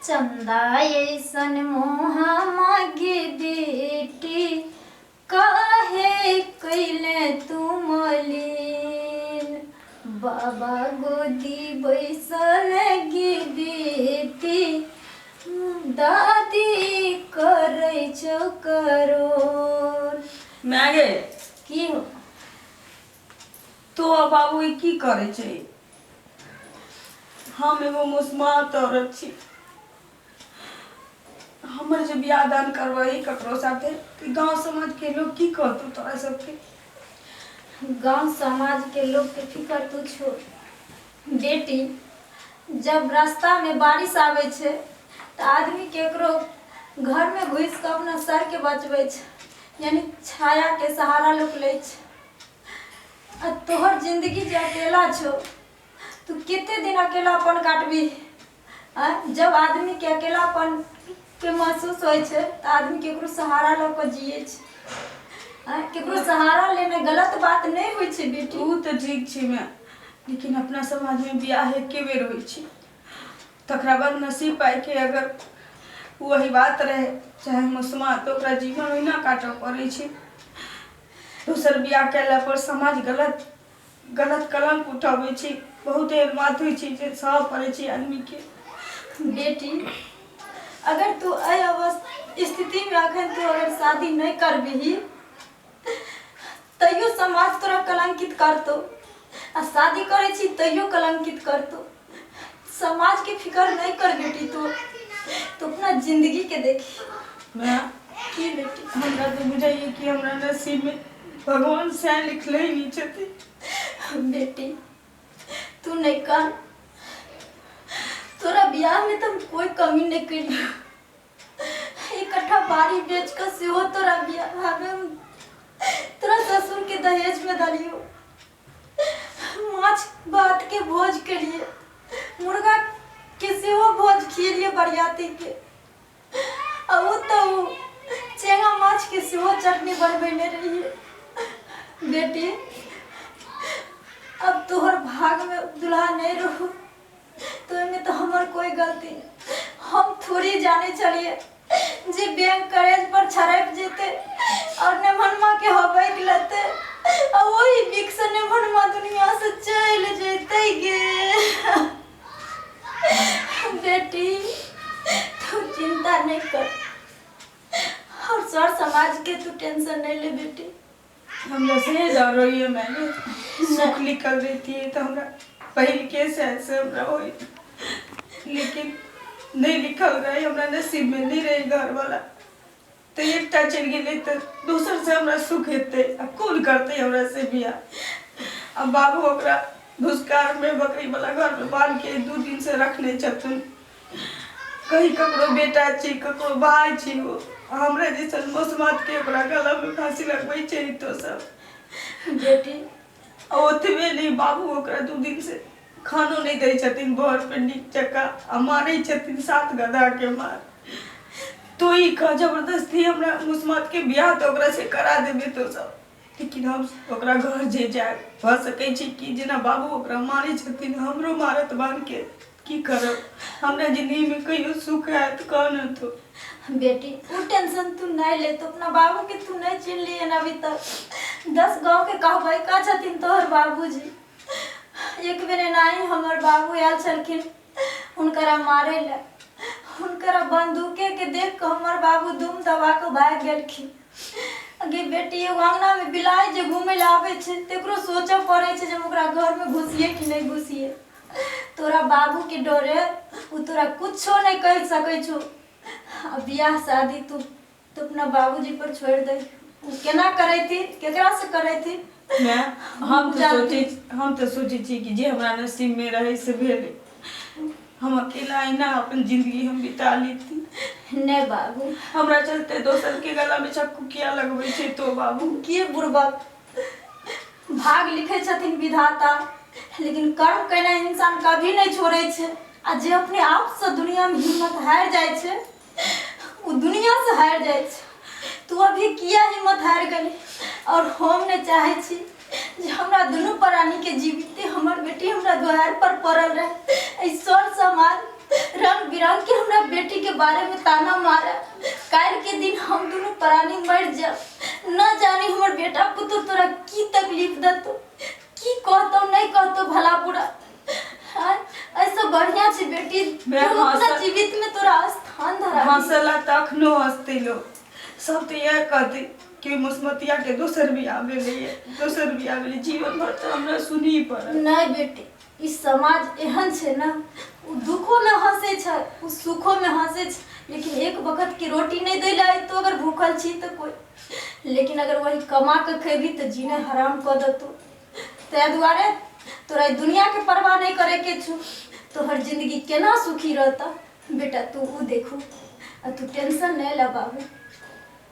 चंदा ऐसन मोहा मागे बेटी काहे कैले तू मलिन। बाबा गोदी बैसल गे बेटी दादी करै छौ करोड़। मागे की हो तो बाबू की करे छै? हम एगो मुस्मात औरत छी। हमर जे बियाह दान करवाई ककरो साथे गांव समाज के लोग की कहतौ तोरा सबके? गांव समाज के लोग के फिकर तू छोड़ बेटी। जब रास्ता में बारिश आवे छे तो आदमी केकरो घर में घुस के अपना सर के बचवे छे, यानी छाया के सहारा लोग ले छे। आ तोहर जिंदगी जे अकेला छो तू कितने दिन अकेलापन काटबी? जब आदमी के अकेलापन के महसूस होय छे तो आदमी केकरो सहारा लेके जिए छे। केकरो सहारा लेना गलत बात नहीं होय छे बेटी। तू तो ठीक छी मैं, लेकिन अपना समाज में बियाह एके बेर होय छी। तकरा बाद नसीब पाई के अगर वही बात रहे चाहे मुस्मात तो ओकरा जीवन ओहिना काटऽ पड़े छी। दूसर बियाह कैला पर समाज गलत कलंक उठावे छी। बहुत एहन बात होय छी जे सह पड़े छी आदमी के। बेटी अगर तू स्थिति में अखन तू अगर शादी नहीं करबी तैयो समाज तोरा कलंकित करतो, आ शादी करे छी तैयो कलंकित करतो। समाज के फिकर नहीं कर बेटी। तू अपना जिंदगी के देखी। मैं की बेटी हमरा तो बुझाइए कि हमरा नसीब में भगवान से लिखले ही नहीं छथि। बेटी तू नहीं कर, तोरा ब्याह में तुम कोई कमी नहीं करी। इकट्ठा बारी बेच कर सेहो तोरा ब्याह में तोरा ससुर के दहेज में दलियो। माछ भात के भोज करिए, मुर्गा के सेहो भोज खिलिए बरियाती के। अब तो चेंगा माछ के सेहो चटनी बनबेने रहिए। बेटी अब तोहर भाग में दुल्हा नहीं रहो तो इनमें तो हमार कोई गलती नहीं। हम थोड़ी जाने चलिए जे बैंक करेज पर छरप जेते और नेमनमा के हवाई लेते और वही बिक्स नेमनमा दुनिया से चल जेते गे। बेटी तू चिंता नहीं कर और सर समाज के तू टेंशन नहीं ले बेटी। हमरा से डर रही है। मैंने सुख निकल रही थी तो हमरा पहले के से हमरा होई, लेकिन नहीं लिखल रहे हमरा नसीब में नहीं रही घर वाला। तो एकटा चल गेले तो दूसर से हमरा सुख हेते। अब कौन करते हमरा से बियाह? अब बाबू ओकरा भुसकार में बकरी वाला घर में बांध के 2 दिन से रखने छथुन। कहीं ककरो बेटा छी ककरो भाई छी, वो हमरा जैसन मुस्मात के ओकरा गला में फांसी लगबै छै तो सब। बेटी ओतबे नहीं बाबू ओकरा 2 दिन से खानो नहीं दे छथिन भर पे नीक जका आ मारे छथिन 7 गधा के मार। तो ही का जबरदस्ती हमरा मुस्मात के बियाह तो ओकरा से करा देबे तो सब। लेकिन हम ओकरा घर जे जाए भ सकै छी कि जेना बाबू ओकरा मारे छथिन हमरो मारत बांध के की करब? हमरा जिंदगी में कहियो सुख आयत कहना तो। बेटी तू टेंशन तू नहीं ले। तो अपना बाबू के तू नहीं चिन लिए ना अभी तक। 10 गांव के कहबै का छथिन तोहर बाबूजी। एक बेर नहीं हमर बाबू आयल छलखिन उनकरा मारे ले। उनकरा बंदूके के देख के हमर बाबू दुम दबा के भाग गेलखिन। अगे बेटी एगो अंगना में बिलाई जे घूमे ले आवे छे तेकरो सोचे पड़े छे जे ओकरा घर में घुसिए कि नहीं घुसिए। तोरा बाबू के डरे उ तोरा कुछो नहीं कह सकै छो। बियाह शादी तू तो अपना बाबूजी पर छोड़ दे। केना करे थी केकरा से करे थी? मैं हम तो सोचे छी कि जे हमरा नसीब में रहे से भेले। हम अकेला आईना अपन जिंदगी हम बिता लेती। नहीं बाबू हमरा चलते दोसर के गला में चक्कू किया लगबै छै तो बाबू? के बुर्बक भाग लिखे छथिन विधाता, लेकिन कर्म करना इंसान कभी नहीं छोड़े छे। आ जे अपने आप से दुनिया में हिम्मत हार जाए छे वो दुनिया से हार जाए छे। तू अभी किया हिम्मत हार गई और हम ने चाहे छी जे हमरा दुनू प्राणी के जीविते हमर बेटी हमरा द्वार पर पड़ल रहे। ऐसा समाज रंग बिरंग के हमरा बेटी के बारे में ताना मारा। काल के दिन हम दोनों प्राणी मर जा, न जाने हमर बेटा पुत्र तोरा की तकलीफ दतो, की कहतो नहीं कहतो भला बुरा। ऐसा बढ़िया छे बेटी, अपना जीवित में तोरा स्थान धरा। हंसला तखनो हंसते लोग सब तो यह कहते कि मुस्मतिया के दोसर बियाह भेलै जीवन भर तो हमरा सुनी पड़ल। नहीं बेटी, इस समाज एहन छे ना, उ दुखों में हंसे छे, उ सुखों में हंसे छे, लेकिन एक वक्त की रोटी नहीं दैला तो अगर भूखल छी तो कोई, लेकिन अगर वही कमा के खेबी तो जीने हराम कर दतो। ते दुआरे तोरा दुनिया के परवाह नहीं करे के छु, तो हर जिंदगी केना सुखी रहता बेटा। तू देखू, तू टेंशन नहीं ला बाबू।